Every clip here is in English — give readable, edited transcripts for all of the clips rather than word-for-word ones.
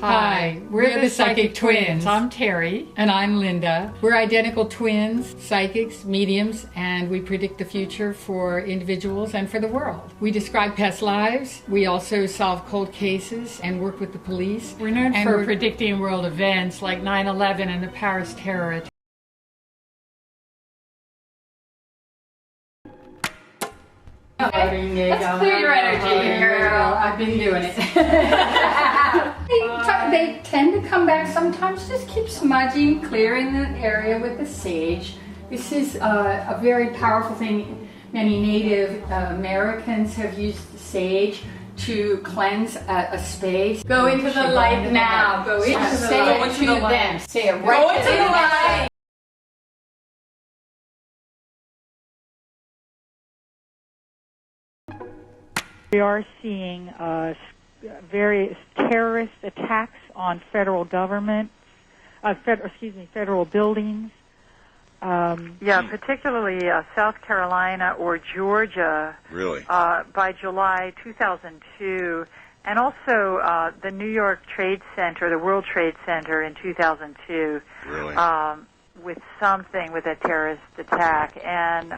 Hi, we're the Psychic Twins. I'm Terry. And I'm Linda. We're identical twins, psychics, mediums, and we predict the future for individuals and for the world. We describe past lives. We also solve cold cases and work with the police. We're known for predicting world events like 9/11 and the Paris terror attack. Let's clear your energy, girl. I've been doing it. They tend to come back sometimes. Just keep smudging, clearing the area with the sage. This is a very powerful thing. Many Native Americans have used the sage to cleanse a space. Go into the light now. Go into the light. Say it to them. Say it right to the light. We are seeing various terrorist attacks on federal government, federal buildings. Particularly South Carolina or Georgia. Really? By July 2002, and also the New York Trade Center, the World Trade Center in 2002. Really? With a terrorist attack, and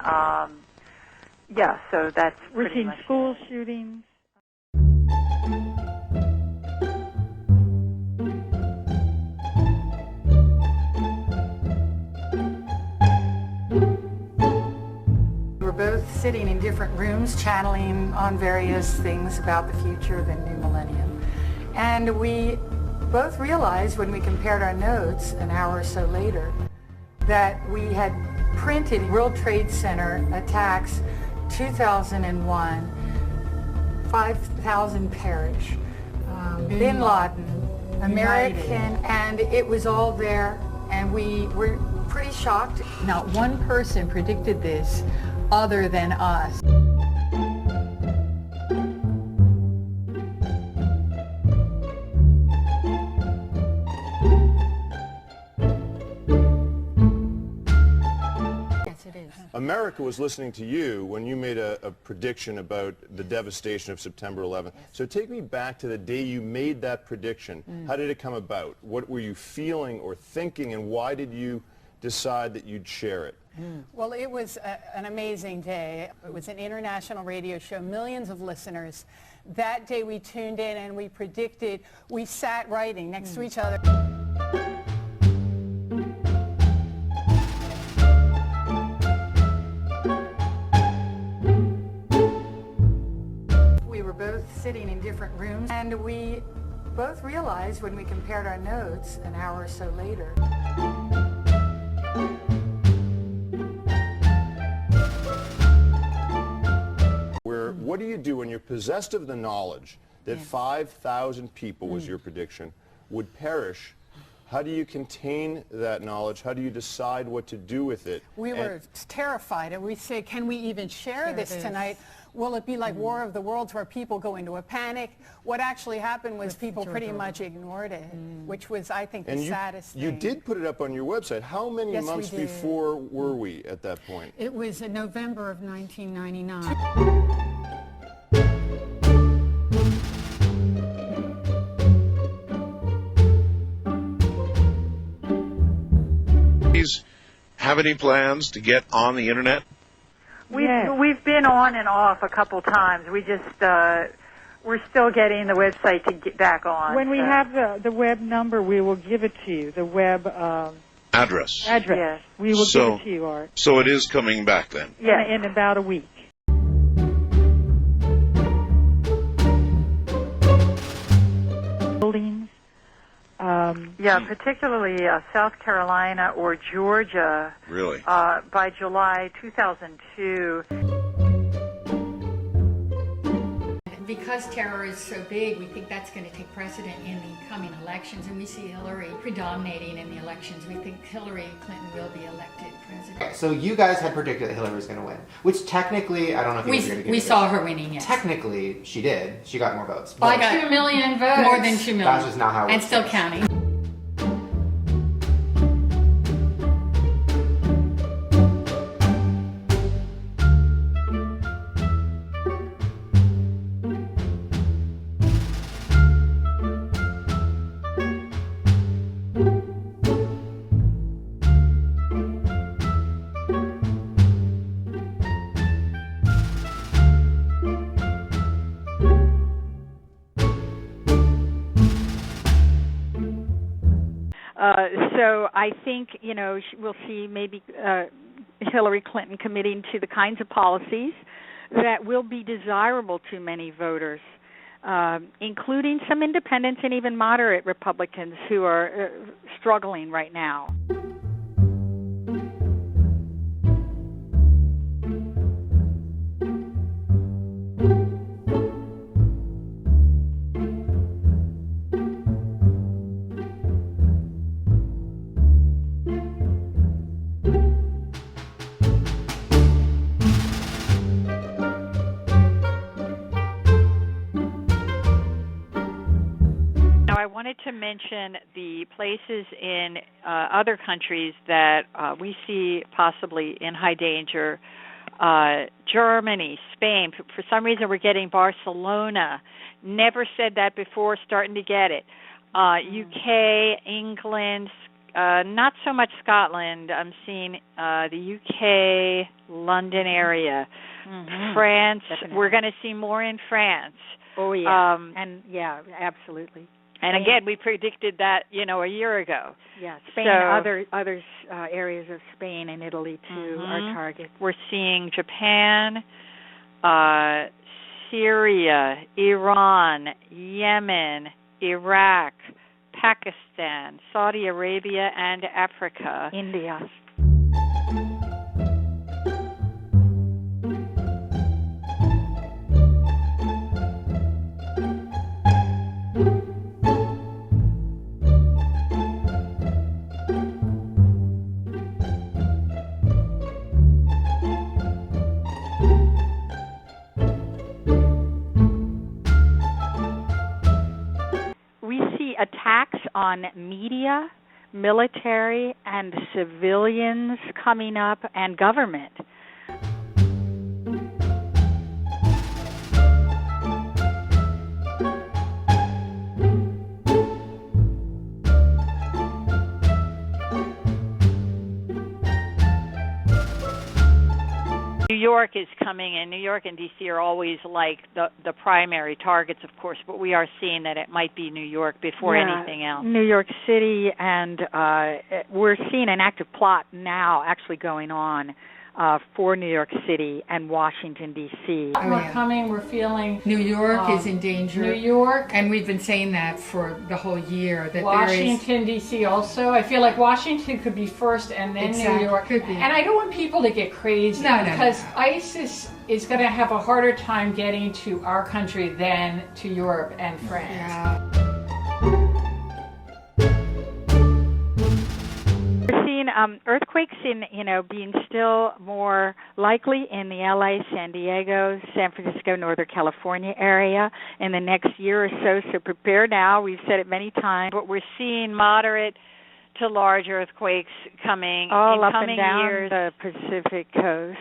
so that's we're pretty seeing much school shootings. We're both sitting in different rooms, channeling on various things about the future of the new millennium. And we both realized when we compared our notes an hour or so later that we had printed World Trade Center attacks 2001, 5,000 perish, Bin Laden, American, and it was all there, and we were pretty shocked. Not one person predicted this other than us. America was listening to you when you made a prediction about the devastation of September 11th. So take me back to the day you made that prediction. How did it come about? What were you feeling or thinking, and why did you decide that you'd share it? Well, it was an amazing day. It was an international radio show, millions of listeners. That day we tuned in and we predicted, we sat writing next to each other. We were both sitting in different rooms, and we both realized when we compared our notes an hour or so later. What do you do when you're possessed of the knowledge that 5,000 people, was your prediction, would perish? How do you contain that knowledge? How do you decide what to do with it? We were terrified, and we said, can we even share this tonight? Will it be like War of the Worlds where people go into a panic? What actually happened was people pretty much ignored it, which was, I think, the saddest thing. You did put it up on your website. How many months before were we at that point? It was in November of 1999. Have any plans to get on the internet? We've been on and off a couple times. We just we're still getting the website to get back on. When we have the web number, we will give it to you. The web Address. Yes. We will give it to you, Art. So it is coming back then? Yes. In about a week. Buildings. Particularly South Carolina or Georgia. Really? By July 2002. Because terror is so big, we think that's going to take precedent in the coming elections, and we see Hillary predominating in the elections. We think Hillary Clinton will be elected president. So you guys had predicted that Hillary was going to win, which technically, I don't know if you guys are going to get We saw her winning, yes. Technically, she did. She got more votes. I got 2 million votes. More than 2 million. That's just not how it And works. still counting. So I think, we'll see maybe Hillary Clinton committing to the kinds of policies that will be desirable to many voters, including some independents and even moderate Republicans who are struggling right now. I wanted to mention the places in other countries that we see possibly in high danger. Germany, Spain. For some reason, we're getting Barcelona. Never said that before, starting to get it. UK, England, not so much Scotland. I'm seeing the UK, London area. France, definitely. We're going to see more in France. Oh, yeah. And, yeah, absolutely. And again, we predicted that, a year ago. Yeah, Spain, other areas of Spain and Italy too are targets. We're seeing Japan, Syria, Iran, Yemen, Iraq, Pakistan, Saudi Arabia, and Africa. India. Attacks on media, military, and civilians coming up, and government. New York is coming, and New York and D.C. are always like the primary targets, of course, but we are seeing that it might be New York before anything else. New York City, and we're seeing an active plot now actually going on for New York City and Washington, D.C. We're coming, we're feeling New York is in danger. New York. And we've been saying that for the whole year. That Washington, D.C. also. I feel like Washington could be first and then New York. Could be. And I don't want people to get crazy. Because ISIS is going to have a harder time getting to our country than to Europe and France. Yeah. We're seeing earthquakes being still more likely in the LA, San Diego, San Francisco, Northern California area in the next year or so. So prepare now. We've said it many times. But we're seeing moderate to large earthquakes coming all in up coming and down years. The Pacific Coast.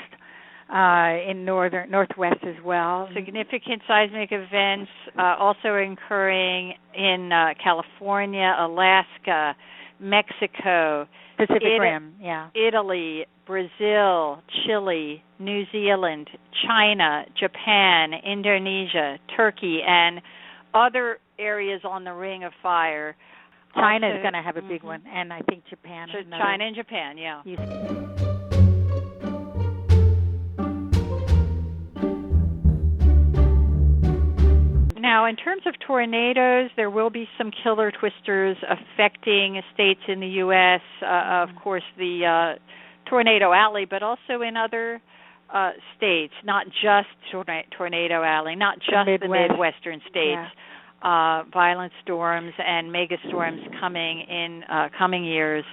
In northwest as well. Significant seismic events also occurring in California, Alaska, Mexico, Pacific Rim, Italy, Brazil, Chile, New Zealand, China, Japan, Indonesia, Turkey, and other areas on the Ring of Fire. China is going to have a big one, and I think Japan. So China and Japan, yeah. Now, in terms of tornadoes, there will be some killer twisters affecting states in the U.S., of course, the Tornado Alley, but also in other states, not just Tornado Alley, not just the Midwestern states. Violent storms and mega storms coming in coming years.